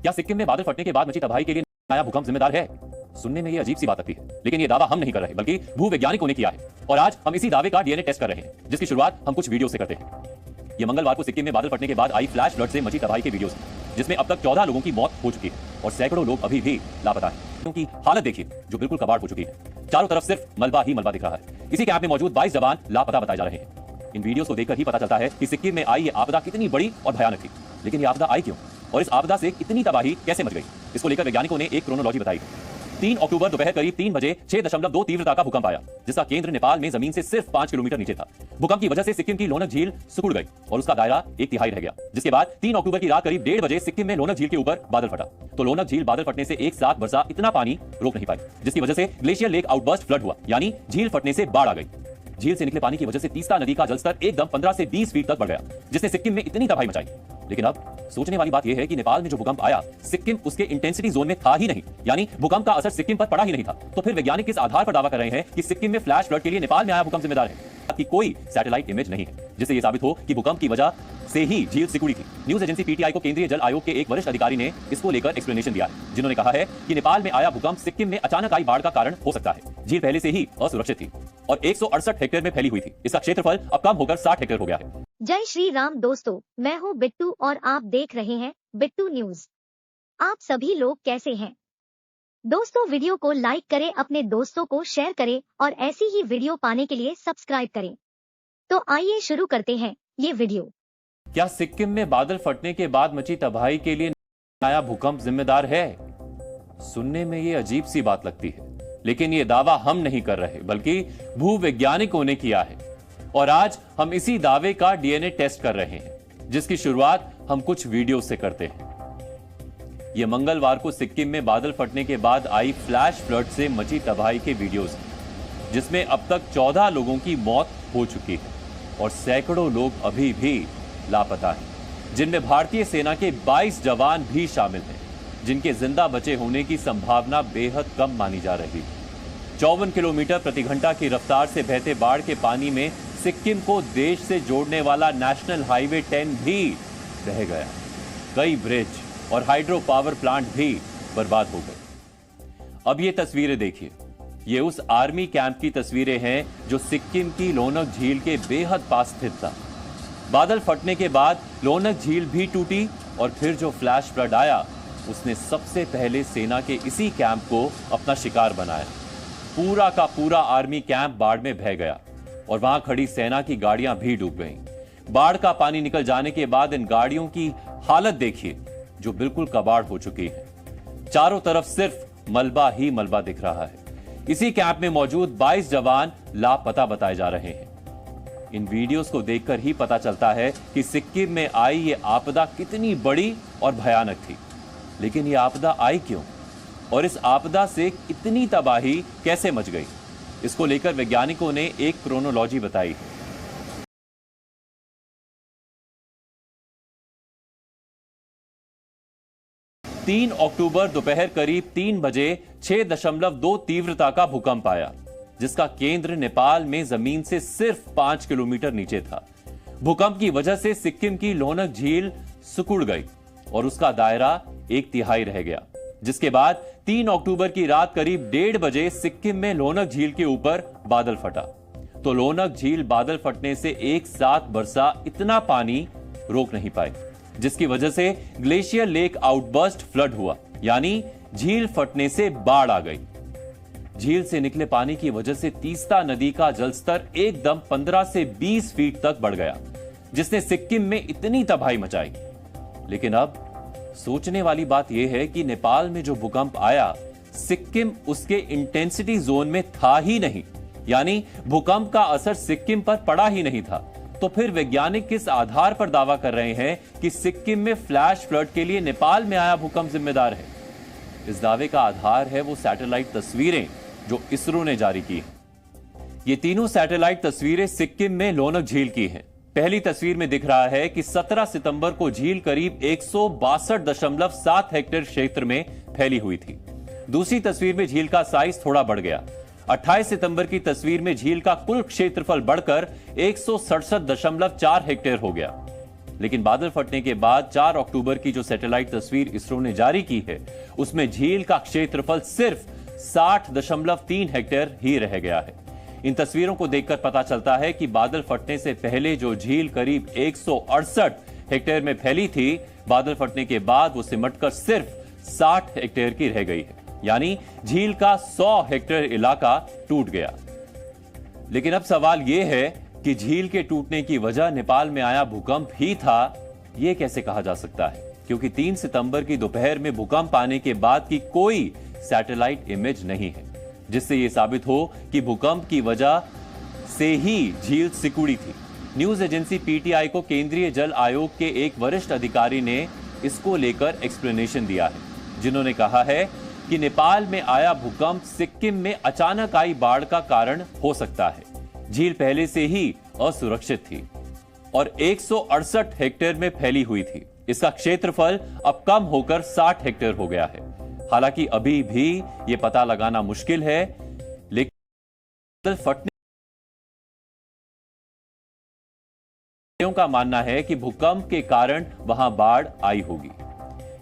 क्या सिक्किम में बादल फटने के बाद मची तबाही के लिए आया भूकंप जिम्मेदार है? सुनने में ये अजीब सी बात लगती है, लेकिन ये दावा हम नहीं कर रहे बल्कि भूवैज्ञानिकों ने किया है। और आज हम इसी दावे का डीएनए टेस्ट कर रहे हैं, जिसकी शुरुआत हम कुछ वीडियो से करते हैं। ये मंगलवार को सिक्किम में बादल फटने के बाद आई फ्लैश फ्लड से मची तबाही के वीडियोस, जिसमें अब तक 14 लोगों की मौत हो चुकी है और सैकड़ों लोग अभी भी लापता हैं। क्योंकि हालत देखिए जो बिल्कुल कबाड़ हो चुकी है। चारों तरफ सिर्फ मलबा ही मलबा दिख रहा है। इसी कैंप में मौजूद 22 जवान लापता बताए जा रहे हैं। इन वीडियोस को देखकर ही पता चलता है कि सिक्किम में आई ये आपदा कितनी बड़ी और भयानक थी। लेकिन ये आपदा आई क्यों और इस आपदा से इतनी तबाही कैसे मच गई, इसको लेकर वैज्ञानिकों ने एक क्रोनोलॉजी बताई। 3 अक्टूबर दोपहर करीब 3 बजे 6.2 तीव्रता का भूकंप आया, जिसका केंद्र नेपाल में जमीन से सिर्फ 5 किलोमीटर नीचे था। भूकंप की वजह से सिक्किम की लोनक झील सिकुड़ गई और उसका दायरा 1/3 रह गया। जिसके बाद 3 अक्टूबर की रात करीब 1:30 बजे सिक्किम में लोनक झील के ऊपर बादल फटा। तो लोनक झील बादल फटने से एक साथ बरसा इतना पानी रोक नहीं पाई, जिसकी वजह से ग्लेशियर लेक आउटबर्स्ट फ्लड हुआ, यानी झील फटने से बाढ़ आ गई। झील से निकले पानी की वजह से तीस्ता नदी का जलस्तर एकदम 15 से 20 फीट तक बढ़ गया, जिसने सिक्किम में इतनी तबाही मचाई। लेकिन अब सोचने वाली बात यह है कि नेपाल में जो भूकंप आया, सिक्किम उसके इंटेंसिटी जोन में था ही नहीं, यानी भूकंप का असर सिक्किम पर पड़ा ही नहीं था। तो फिर वैज्ञानिक किस आधार पर दावा कर रहे हैं कि सिक्किम में फ्लैश फ्लड के लिए नेपाल में आया भूकंप जिम्मेदार है? कि कोई सैटेलाइट इमेज नहीं है जिससे यह साबित हो कि भूकंप की वजह से ही झील सिकुड़ी थी। न्यूज एजेंसी पीटीआई को केंद्रीय जल आयोग के एक वरिष्ठ अधिकारी ने इसको लेकर एक्सप्लेनेशन दिया, जिन्होंने कहा है कि नेपाल में आया भूकंप सिक्किम में अचानक आई बाढ़ का कारण हो सकता है। झील पहले से ही असुरक्षित थी और 168 हेक्टेयर में फैली हुई थी। इसका क्षेत्रफल अब कम होकर 60 हेक्टेयर हो गया है। जय श्री राम दोस्तों, मैं हूँ बिट्टू और आप देख रहे हैं बिट्टू न्यूज। आप सभी लोग कैसे हैं दोस्तों? वीडियो को लाइक करें, अपने दोस्तों को शेयर करें और ऐसी ही वीडियो पाने के लिए सब्सक्राइब करें। तो आइए शुरू करते हैं ये वीडियो। क्या सिक्किम में बादल फटने के बाद मची तबाही के लिए आया भूकंप जिम्मेदार है? सुनने में ये अजीब सी बात लगती है, लेकिन ये दावा हम नहीं कर रहे बल्कि भूवैज्ञानिकों ने किया है। और आज हम इसी दावे का डीएनए टेस्ट कर रहे हैं, जिसकी शुरुआत हम कुछ वीडियो से करते हैं। ये मंगलवार को सिक्किम में बादल फटने के बाद आई फ्लैश फ्लड से मची तबाही के वीडियोस, जिसमें अब तक 14 लोगों की मौत हो चुकी है और सैकड़ों लोग अभी भी लापता हैं, जिनमें भारतीय सेना के 22 जवान भी शामिल हैं, जिनके जिंदा बचे होने की संभावना बेहद कम मानी जा रही है। 54 किलोमीटर प्रति घंटा की रफ्तार से बहते बाढ़ के पानी में सिक्किम को देश से जोड़ने वाला नेशनल हाईवे 10 भी बह गया। कई ब्रिज और हाइड्रो पावर प्लांट भी बर्बाद हो गए। अब ये तस्वीरें देखिए, ये उस आर्मी कैंप की तस्वीरें हैं जो सिक्किम की लोनक झील के बेहद पास स्थित था। बादल फटने के बाद लोनक झील भी टूटी और फिर जो फ्लैश फ्लड आया, उसने सबसे पहले सेना के इसी कैंप को अपना शिकार बनाया। पूरा का पूरा आर्मी कैंप बाढ़ में बह गया और वहां खड़ी सेना की गाड़ियां भी डूब गईं। बाढ़ का पानी निकल जाने के बाद इन गाड़ियों की हालत देखिए जो बिल्कुल कबाड़ हो चुकी है। चारों तरफ सिर्फ मलबा ही मलबा दिख रहा है। इसी कैंप में मौजूद 22 जवान लापता बताए जा रहे हैं। इन वीडियोस को देखकर ही पता चलता है कि सिक्किम में आई ये आपदा कितनी बड़ी और भयानक थी। लेकिन ये आपदा आई क्यों और इस आपदा से इतनी तबाही कैसे मच गई, इसको लेकर वैज्ञानिकों ने एक क्रोनोलॉजी बताई है। तीन अक्टूबर दोपहर करीब 3 बजे 6.2 तीव्रता का भूकंप आया, जिसका केंद्र नेपाल में जमीन से सिर्फ 5 किलोमीटर नीचे था। भूकंप की वजह से सिक्किम की लोनक झील सिकुड़ गई और उसका दायरा 1/3 रह गया। जिसके बाद 3 अक्टूबर की रात करीब 1:30 बजे सिक्किम में लोनक झील के ऊपर बादल फटा। तो लोनक झील बादल फटने से एक साथ बरसा इतना पानी रोक नहीं पाई, जिसकी वजह से ग्लेशियर लेक आउटबर्स्ट फ्लड हुआ, यानी झील फटने से बाढ़ आ गई। झील से निकले पानी की वजह से तीस्ता नदी का जलस्तर एकदम 15 से 20 फीट तक बढ़ गया, जिसने सिक्किम में इतनी तबाही मचाई। लेकिन अब सोचने वाली बात यह है कि नेपाल में जो भूकंप आया, सिक्किम उसके इंटेंसिटी जोन में था ही नहीं, यानी भूकंप का असर सिक्किम पर पड़ा ही नहीं था। तो फिर वैज्ञानिक किस आधार पर दावा कर रहे हैं कि सिक्किम में फ्लैश फ्लड के लिए नेपाल में आया भूकंप जिम्मेदार है? इस दावे का आधार है वो सैटेलाइट तस्वीरें जो इसरो ने जारी की हैं। ये तीनों सैटेलाइट तस्वीरें सिक्किम में लोनक झील की हैं। पहली तस्वीर में दिख रहा है कि 17 सितंबर को झील करीब 162.7 हेक्टेयर क्षेत्र में फैली हुई थी। दूसरी तस्वीर में झील का साइज थोड़ा बढ़ गया। 28 सितंबर की तस्वीर में झील का कुल क्षेत्रफल बढ़कर 167.4 हेक्टेयर हो गया। लेकिन बादल फटने के बाद 4 अक्टूबर की जो सैटेलाइट तस्वीर इसरो ने जारी की है, उसमें झील का क्षेत्रफल सिर्फ 60.3 हेक्टेयर ही रह गया है। इन तस्वीरों को देखकर पता चलता है कि बादल फटने से पहले जो झील करीब 168 हेक्टेयर में फैली थी, बादल फटने के बाद वो सिमटकर सिर्फ 60 हेक्टेयर की रह गई है। यानी झील का 100 हेक्टेयर इलाका टूट गया। लेकिन अब सवाल यह है कि झील के टूटने की वजह नेपाल में आया भूकंप ही था, यह कैसे कहा जा सकता है? क्योंकि 3 सितंबर की दोपहर में भूकंप आने के बाद की कोई सैटेलाइट इमेज नहीं है, जिससे यह साबित हो कि भूकंप की वजह से ही झील सिकुड़ी थी। न्यूज एजेंसी पीटीआई को केंद्रीय जल आयोग के एक वरिष्ठ अधिकारी ने इसको लेकर एक्सप्लेनेशन दिया है, जिन्होंने कहा है कि नेपाल में आया भूकंप सिक्किम में अचानक आई बाढ़ का कारण हो सकता है। झील पहले से ही असुरक्षित थी और 168 हेक्टेयर में फैली हुई थी। इसका क्षेत्रफल अब कम होकर 60 हेक्टेयर हो गया है। हालांकि अभी भी यह पता लगाना मुश्किल है, लेकिन फटने का मानना है कि भूकंप के कारण वहां बाढ़ आई होगी।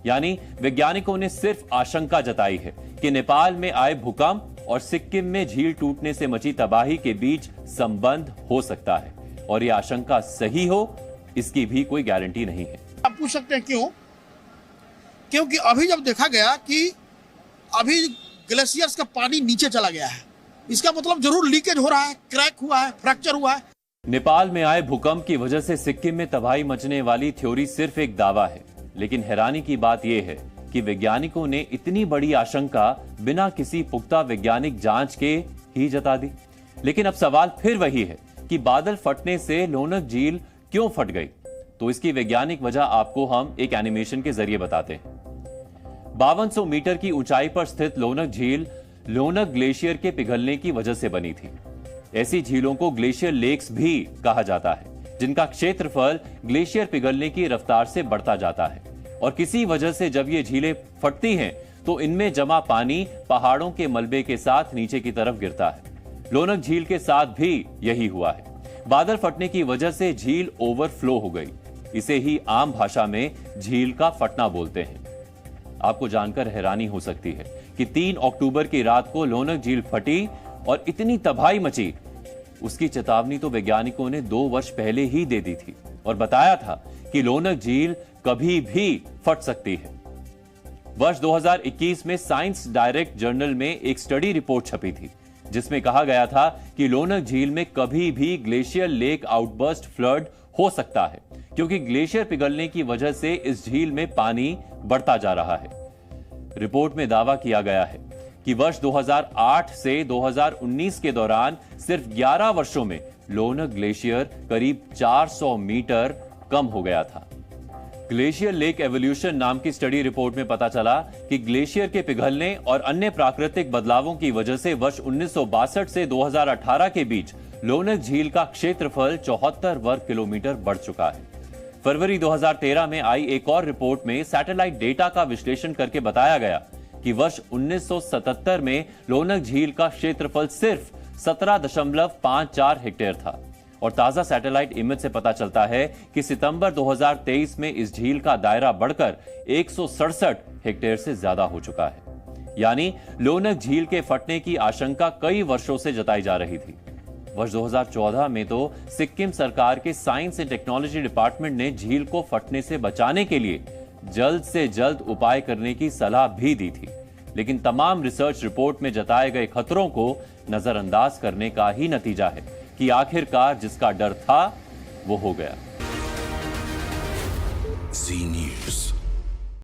यानी वैज्ञानिकों ने सिर्फ आशंका जताई है कि नेपाल में आए भूकंप और सिक्किम में झील टूटने से मची तबाही के बीच संबंध हो सकता है, और यह आशंका सही हो इसकी भी कोई गारंटी नहीं है। आप पूछ सकते हैं क्यों? क्योंकि अभी जब देखा गया कि अभी ग्लेशियर्स का पानी नीचे चला गया है, इसका मतलब जरूर लीकेज हो रहा है, क्रैक हुआ है, फ्रैक्चर हुआ है। नेपाल में आए भूकंप की वजह से सिक्किम में तबाही मचने वाली थ्योरी सिर्फ एक दावा है, लेकिन हैरानी की बात यह है कि वैज्ञानिकों ने इतनी बड़ी आशंका बिना किसी पुख्ता वैज्ञानिक जांच के ही जता दी। लेकिन अब सवाल फिर वही है कि बादल फटने से लोनक झील क्यों फट गई? तो इसकी वैज्ञानिक वजह आपको हम एक एनिमेशन के जरिए बताते हैं। 5200 मीटर की ऊंचाई पर स्थित लोनक झील लोनक ग्लेशियर के पिघलने की वजह से बनी थी। ऐसी झीलों को ग्लेशियर लेक्स भी कहा जाता है, जिनका क्षेत्रफल ग्लेशियर पिघलने की रफ्तार से बढ़ता जाता है, और किसी वजह से जब ये झीलें फटती हैं तो इनमें जमा पानी पहाड़ों के मलबे के साथ नीचे की तरफ गिरता है। लोनक झील के साथ भी यही हुआ है। बादल फटने की वजह से झील ओवरफ्लो हो गई। इसे ही आम भाषा में झील का फटना बोलते हैं। आपको जानकर हैरानी हो सकती है कि 3 अक्टूबर की रात को लोनक झील फटी और इतनी तबाही मची, उसकी चेतावनी तो वैज्ञानिकों ने 2 वर्ष पहले ही दे दी थी और बताया था कि लोनक झील कभी भी फट सकती है। वर्ष 2021 में साइंस डायरेक्ट जर्नल में एक स्टडी रिपोर्ट छपी थी, जिसमें कहा गया था कि लोनक झील में कभी भी ग्लेशियर लेक आउटबर्स्ट फ्लड हो सकता है, क्योंकि ग्लेशियर पिघलने की वजह से इस झील में पानी बढ़ता जा रहा है। रिपोर्ट में दावा किया गया है कि वर्ष 2008 से 2019 के दौरान सिर्फ 11 वर्षों में लोनक ग्लेशियर करीब 400 मीटर कम हो गया था। ग्लेशियर लेक एवोल्यूशन नाम की स्टडी रिपोर्ट में पता चला कि ग्लेशियर के पिघलने और अन्य प्राकृतिक बदलावों की वजह से वर्ष 1962 से 2018 के बीच लोनक झील का क्षेत्रफल 74 वर्ग किलोमीटर बढ़ चुका है। फरवरी 2013 में आई एक और रिपोर्ट में सैटेलाइट डेटा का विश्लेषण करके बताया गया कि वर्ष 1977 में लोनक झील का क्षेत्रफल सिर्फ 17.54 हेक्टेयर था, और ताजा सैटेलाइट इमेज से पता चलता है कि सितंबर 2023 में इस झील का दायरा बढ़कर 167 हेक्टेयर से ज्यादा हो चुका है। यानी लोनक झील के फटने की आशंका कई वर्षों से जताई जा रही थी। वर्ष 2014 में तो सिक्किम सरकार के साइंस एंड टेक्नोलॉजी डिपार्टमेंट ने झील को फटने से बचाने के लिए जल्द से जल्द उपाय करने की सलाह भी दी थी, लेकिन तमाम रिसर्च रिपोर्ट में जताए गए खतरों को नजरअंदाज करने का ही नतीजा है कि आखिरकार जिसका डर था वो हो गया। Zee News.